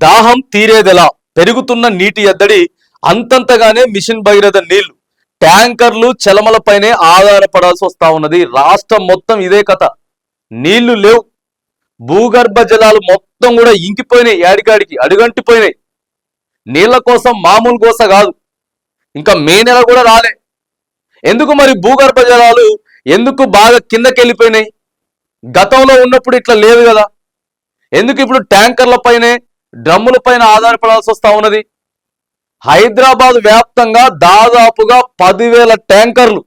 దాహం తీరేదెలా పెరుగుతున్న నీటి ఎద్దడి అంతంతగానే మిషన్ భగీరథ నీళ్లు ట్యాంకర్లు చలమలపైనే ఆధారపడాల్సి వస్తా ఉన్నది. రాష్ట్రం మొత్తం ఇదే కథ. నీళ్లు లేవు, భూగర్భ జలాలు మొత్తం కూడా ఇంకిపోయినాయి, యాడికాడికి అడుగంటిపోయినాయి. నీళ్ల కోసం మామూలు కోస కాదు, ఇంకా మే నెల కూడా రాలే. ఎందుకు మరి భూగర్భ జలాలు ఎందుకు బాగా కిందకెళ్ళిపోయినాయి? గతంలో ఉన్నప్పుడు ఇట్లా లేదు కదా. ఎందుకు ఇప్పుడు ట్యాంకర్ల పైనే డ్రమ్ముల పైన ఆధారపడాల్సి వస్తా ఉన్నది? హైదరాబాద్ వ్యాప్తంగా దాదాపుగా 10,000 ట్యాంకర్లు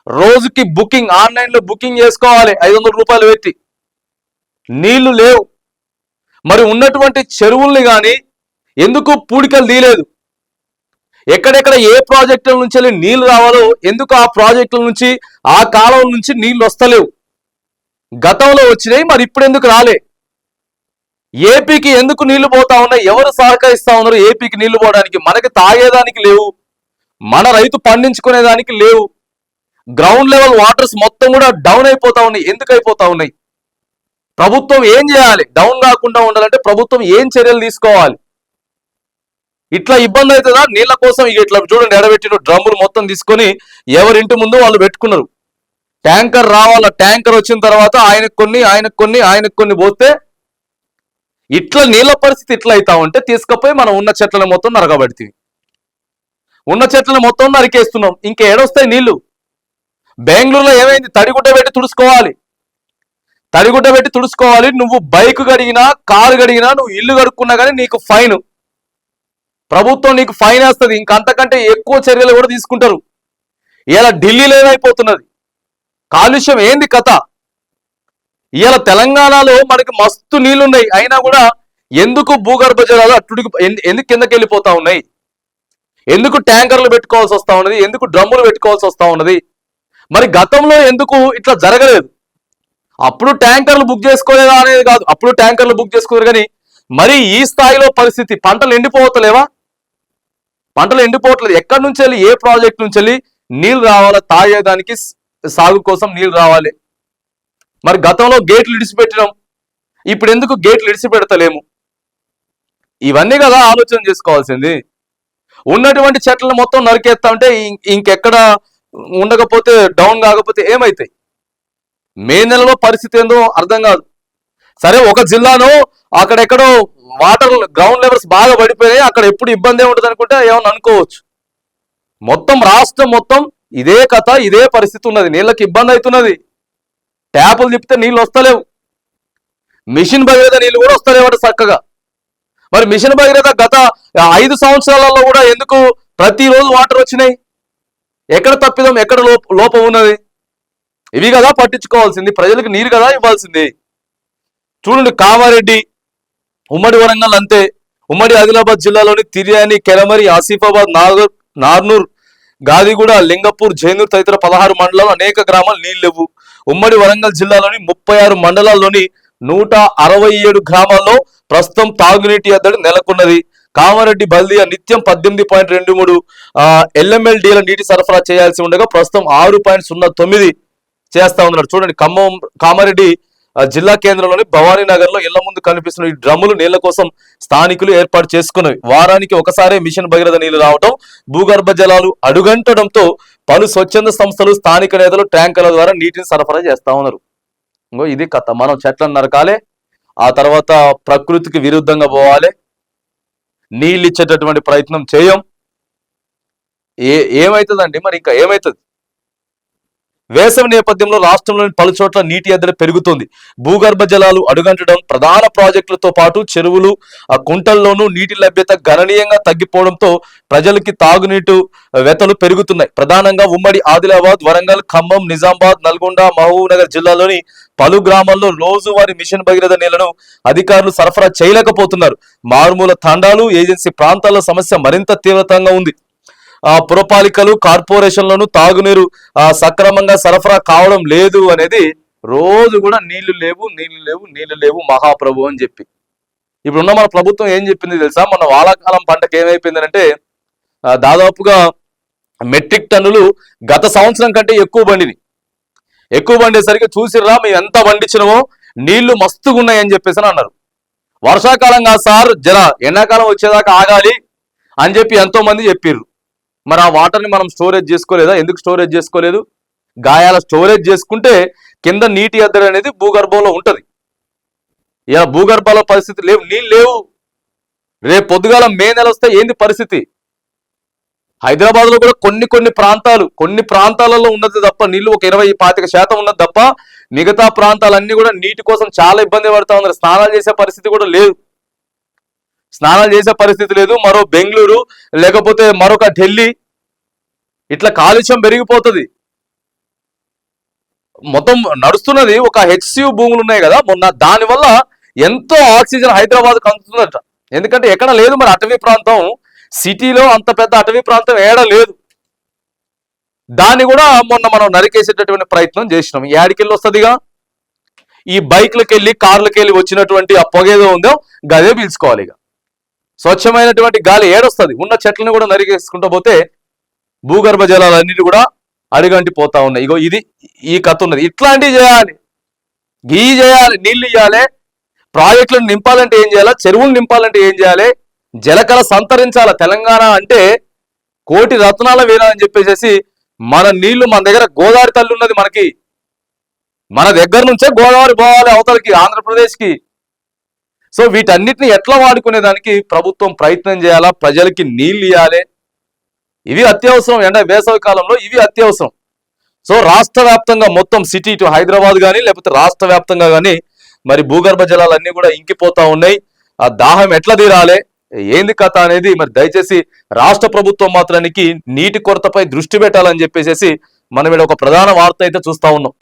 రోజుకి బుకింగ్, ఆన్లైన్లో బుకింగ్ చేసుకోవాలి 500 రూపాయలు పెట్టి. నీళ్లు లేవు. మరి ఉన్నటువంటి చెరువుల్ని కానీ ఎందుకు పూడికలు తీయలేదు? ఎక్కడెక్కడ ఏ ప్రాజెక్టుల నుంచి వెళ్ళి నీళ్లు రావాలో ఎందుకు ఆ ప్రాజెక్టుల నుంచి, ఆ కాలం నుంచి నీళ్లు వస్తలేవు? గతంలో వచ్చినాయి, మరి ఇప్పుడు ఎందుకు రాలే? ఏపీకి ఎందుకు నీళ్లు పోతా ఉన్నాయి? ఎవరు సహకరిస్తా ఉన్నారు ఏపీకి నీళ్లు పోవడానికి? మనకి తాగేదానికి లేవు, మన రైతు పండించుకునేదానికి లేవు. గ్రౌండ్ లెవెల్ వాటర్స్ మొత్తం కూడా డౌన్ అయిపోతా ఉన్నాయి. ఎందుకు అయిపోతా ఉన్నాయి? ప్రభుత్వం ఏం చేయాలి? డౌన్ కాకుండా ఉండాలంటే ప్రభుత్వం ఏం చర్యలు తీసుకోవాలి? ఇట్లా ఇబ్బంది అవుతుందా నీళ్ల కోసం? ఇట్లా చూడండి, ఎడబెట్టిన డ్రమ్ములు మొత్తం తీసుకొని ఎవరింటి ముందు వాళ్ళు పెట్టుకున్నారు. ట్యాంకర్ రావాల, ట్యాంకర్ వచ్చిన తర్వాత ఆయనకు కొన్ని పోతే ఇట్లా నీళ్ళ పరిస్థితి ఇట్లా అవుతా ఉంటే తీసుకపోయి మనం ఉన్న చెట్లను మొత్తం నరగబడితే, ఉన్న చెట్లను మొత్తం నరికేస్తున్నాం. ఇంకేడొస్తాయి నీళ్లు? బెంగళూరులో ఏమైంది? తడిగుడ్డ పెట్టి తుడుచుకోవాలి, తడిగుడ్డ పెట్టి తుడుచుకోవాలి. నువ్వు బైక్ గడిగినా, కారు గడిగినా, నువ్వు ఇల్లు కడుక్కున్నా కానీ నీకు ఫైన్, ప్రభుత్వం నీకు ఫైన్ వేస్తుంది. ఇంకంతకంటే ఎక్కువ చర్యలు కూడా తీసుకుంటారు. ఇలా ఢిల్లీలో ఏమైపోతున్నది? కాలుష్యం ఏంది కథ? ఇవాళ తెలంగాణలో మనకి మస్తు నీళ్లున్నాయి, అయినా కూడా ఎందుకు భూగర్భ జలాలు అట్టుడికి ఎందుకు కిందకి వెళ్ళిపోతా ఉన్నాయి? ఎందుకు ట్యాంకర్లు పెట్టుకోవాల్సి వస్తా ఉన్నది? ఎందుకు డ్రమ్ములు పెట్టుకోవాల్సి వస్తా ఉన్నది? మరి గతంలో ఎందుకు ఇట్లా జరగలేదు? అప్పుడు ట్యాంకర్లు బుక్ చేసుకోలేదా అనేది కాదు, అప్పుడు ట్యాంకర్లు బుక్ చేసుకోరు. కానీ మరి ఈ స్థాయిలో పరిస్థితి, పంటలు ఎండిపోవట్లేవా? పంటలు ఎండిపోవట్లేదు. ఎక్కడి నుంచి వెళ్ళి, ఏ ప్రాజెక్ట్ నుంచి వెళ్ళి నీళ్ళు రావాలా? తాగేదానికి, సాగు కోసం నీళ్ళు రావాలి. మరి గతంలో గేట్లు ఇడిచిపెట్టినాం, ఇప్పుడు ఎందుకు గేట్లు ఇడిచిపెడతలేము? ఇవన్నీ కదా ఆలోచన చేసుకోవాల్సింది. ఉన్నటువంటి చెట్లను మొత్తం నరికేస్తా ఉంటే ఇంకెక్కడ ఉండకపోతే, డౌన్ కాకపోతే ఏమైతాయి? మే నెలలో పరిస్థితి ఏందో అర్థం కాదు. సరే, ఒక జిల్లాలో అక్కడెక్కడో వాటర్ గ్రౌండ్ లెవెల్స్ బాగా పడిపోయినాయి, అక్కడ ఎప్పుడు ఇబ్బంది ఉంటుంది అనుకుంటే ఏమన్నా అనుకోవచ్చు. మొత్తం రాష్ట్రం మొత్తం ఇదే కథ, ఇదే పరిస్థితి ఉన్నది. నీళ్ళకి ఇబ్బంది అవుతున్నది. ట్యాపులు తిప్పితే నీళ్ళు వస్తలేవు. మిషన్ భగీరథ నీళ్ళు కూడా వస్తలేవట చక్కగా. మరి మిషన్ భగీరథ గత 5 సంవత్సరాలలో కూడా ఎందుకు ప్రతిరోజు వాటర్ వచ్చినాయి? ఎక్కడ తప్పిదం, ఎక్కడ లోపం ఉన్నది? ఇవి కదా పట్టించుకోవాల్సింది. ప్రజలకు నీరు కదా ఇవ్వాల్సింది. చూడండి, కామారెడ్డి, ఉమ్మడి వరంగల్ అంతే, ఉమ్మడి ఆదిలాబాద్ జిల్లాలోని తిర్యాని, కెలమరి, ఆసిఫాబాద్, నార్నూర్, గాదిగూడ, లింగపూర్, జైనూర్ తదితర 16 మండలాలు అనేక గ్రామాలు నీళ్ళు లేవు. ఉమ్మడి వరంగల్ జిల్లాలోని 36 మండలాల్లోని 167 గ్రామాల్లో ప్రస్తుతం తాగునీటి ఎద్దడి నెలకొన్నది. కామారెడ్డి బల్దియా నిత్యం 18.23 LMLDల నీటి సరఫరా చేయాల్సి ఉండగా ప్రస్తుతం 6.09 చేస్తా ఉన్నారు. చూడండి, కామారెడ్డి జిల్లా కేంద్రంలోని భవానీ నగర్ లో ఇళ్ల ముందు కనిపిస్తున్న ఈ డ్రమ్ములు నీళ్ల కోసం స్థానికులు ఏర్పాటు చేసుకున్నవి. వారానికి ఒకసారి మిషన్ భగీరథ నీళ్లు రావడం, భూగర్భ జలాలు అడుగంటడంతో పలు స్వచ్ఛంద సంస్థలు, స్థానిక నేతలు ట్యాంకర్ల ద్వారా నీటిని సరఫరా చేస్తా ఉన్నారు. ఇంకో ఇది కథ. మనం చెట్లను నరకాలి, ఆ తర్వాత ప్రకృతికి విరుద్ధంగా పోవాలి, నీళ్ళు ఇచ్చేటటువంటి ప్రయత్నం చేయం. ఏమవుతుందండి? మరి ఇంకా ఏమవుతుంది? వేసవి నేపథ్యంలో రాష్ట్రంలోని పలు చోట్ల నీటి ఎద్దడి పెరుగుతోంది. భూగర్భ జలాలు అడుగంటడం, ప్రధాన ప్రాజెక్టులతో పాటు చెరువులు, కుంటల్లోనూ నీటి లభ్యత గణనీయంగా తగ్గిపోవడంతో ప్రజలకి తాగునీటి వెతలు పెరుగుతున్నాయి. ప్రధానంగా ఉమ్మడి ఆదిలాబాద్, వరంగల్, ఖమ్మం, నిజామాబాద్, నల్గొండ, మహబూబ్ నగర్ జిల్లాలోని పలు గ్రామాల్లో రోజువారీ మిషన్ భగీరథ నీళ్లను అధికారులు సరఫరా చేయలేకపోతున్నారు. మారుమూల తండాలు, ఏజెన్సీ ప్రాంతాల్లో సమస్య మరింత తీవ్రంగా ఉంది. పురపాలికలు, కార్పొరేషన్లను తాగునీరు సక్రమంగా సరఫరా కావడం లేదు అనేది రోజు కూడా నీళ్లు లేవు మహాప్రభు అని చెప్పి ఇప్పుడున్న మన ప్రభుత్వం ఏం చెప్పింది తెలుసా? మన వానాకాలం పంటకు ఏమైపోయిందంటే దాదాపుగా మెట్రిక్ టన్నులు గత సంవత్సరం కంటే ఎక్కువ పండేసరికి చూసిర్రా మేము ఎంత పండించినామో, నీళ్లు మస్తుగా ఉన్నాయని చెప్పేసి అన్నారు. వర్షాకాలంగా సార్ జర ఎండాకాలం వచ్చేదాకా ఆగాలి అని చెప్పి ఎంతో మంది చెప్పిర్రు. మరి ఆ వాటర్ని మనం స్టోరేజ్ చేసుకోలేదా? ఎందుకు స్టోరేజ్ చేసుకోలేదు? గాయాల స్టోరేజ్ చేసుకుంటే కింద నీటి ఎద్దడి అనేది భూగర్భంలో ఉంటది. ఇలా భూగర్భాల పరిస్థితి లేవు, నీళ్ళు లేవు. రేపు పొద్దుగాల మే నెల వస్తే ఏంది పరిస్థితి? హైదరాబాద్ లో కూడా కొన్ని ప్రాంతాలలో ఉన్నది తప్ప నీళ్లు ఒక 20-25% ఉన్నది తప్ప మిగతా ప్రాంతాలన్నీ కూడా నీటి కోసం చాలా ఇబ్బంది పడతా ఉన్నారు. స్నానాలు చేసే పరిస్థితి కూడా లేదు. మరో బెంగళూరు లేకపోతే మరొక ఢిల్లీ ఇట్లా కాలుష్యం పెరిగిపోతుంది. మొత్తం నడుస్తున్నది ఒక హెచ్సియు భూములు ఉన్నాయి కదా మొన్న, దానివల్ల ఎంతో ఆక్సిజన్ హైదరాబాద్కు అందుతుందట. ఎందుకంటే ఎక్కడ లేదు మరి అటవీ ప్రాంతం, సిటీలో అంత పెద్ద అటవీ ప్రాంతం ఏడ లేదు. దాన్ని కూడా మొన్న మనం నరికేసేటటువంటి ప్రయత్నం చేసినాం. ఏడికెళ్ళి వస్తుందిగా? ఈ బైక్లకి వెళ్ళి కార్లకి వెళ్ళి వచ్చినటువంటి ఆ పొగేదో ఉందో గదే పీల్చుకోవాలి. ఇక స్వచ్ఛమైనటువంటి గాలి ఏడొస్తుంది? ఉన్న చెట్లను కూడా నరికేసుకుంటూ పోతే భూగర్భ జలాలన్నిటి కూడా అడుగంటి పోతా ఉన్నాయి. ఇగో ఇది ఈ కథ ఉన్నది. ఇట్లాంటివి చేయాలి, నీళ్లు ఇవ్వాలి, ప్రాజెక్టులను నింపాలంటే ఏం చేయాలి, చెరువులు నింపాలంటే ఏం చేయాలి, జలకళ సంతరించాల. తెలంగాణ అంటే కోటి రత్నాల వీణ అని చెప్పేసి మన నీళ్లు, మన దగ్గర గోదావరి తల్లి ఉన్నది. మన దగ్గర నుంచే గోదావరి పోవాలి అవతలకి, ఆంధ్రప్రదేశ్కి. సో వీటన్నిటిని ఎట్లా వాడుకునేదానికి ప్రభుత్వం ప్రయత్నం చేయాలా, ప్రజలకి నీళ్లు ఇవ్వాలి. ఇవి అత్యవసరం. వేసవి కాలంలో ఇవి అత్యవసరం. సో రాష్ట్ర వ్యాప్తంగా మొత్తం సిటీ టు హైదరాబాద్ కానీ లేకపోతే రాష్ట్ర వ్యాప్తంగా కానీ మరి భూగర్భ జలాలన్నీ కూడా ఇంకిపోతా ఉన్నాయి. ఆ దాహం ఎట్లా తీరాలి, ఏంది కథ అనేది మరి దయచేసి రాష్ట్ర ప్రభుత్వం మాత్రానికి నీటి కొరతపై దృష్టి పెట్టాలని చెప్పేసి మనం ఇక్కడ ఒక ప్రధాన వార్త అయితే చూస్తా ఉన్నాం.